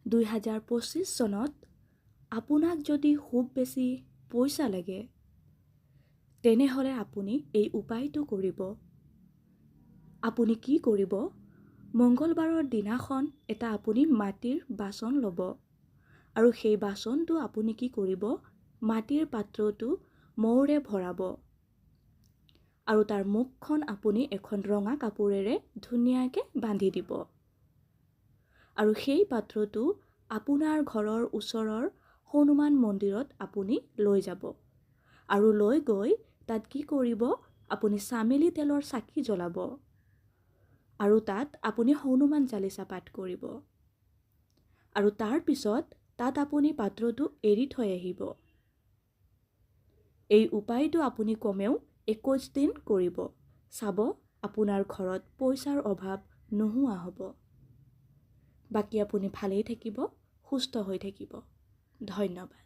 2025 চনত আপোনাক যদি খুব বেছি পইচা লাগে তেনেহ'লে আপুনি এই উপায়টো কৰিব। আপুনি কি কৰিব? মঙ্গলবাৰৰ দিনাখন এটা আপুনি মাটিৰ বাচন ল'ব আৰু সেই বাচনটো আপুনি কি কৰিব? মাটিৰ পাত্ৰটো মৌৰে ভৰাব আৰু তাৰ মুখখন আপুনি এখন ৰঙা কাপোৰেৰে ধুনীয়াকৈ বান্ধি দিব আৰু সেই পাত্ৰটো আপোনাৰ ঘৰৰ ওচৰৰ হনুমান মন্দিৰত আপুনি লৈ যাব আৰু লৈ গৈ তাত কি কৰিব? আপুনি চামেলি তেলৰ চাকি জ্বলাব আৰু তাত আপুনি হনুমান চালিচা পাঠ কৰিব আৰু তাৰ পিছত তাত আপুনি পাত্ৰটো এৰি থৈ আহিব। এই উপায়টো আপুনি কমেও 21 দিন কৰিব। চাব আপোনাৰ ঘৰত পইচাৰ অভাৱ নোহোৱা হ'ব। বাকী আপুনি ভালেই থাকিব, সুস্থ হৈ থাকিব। ধন্যবাদ।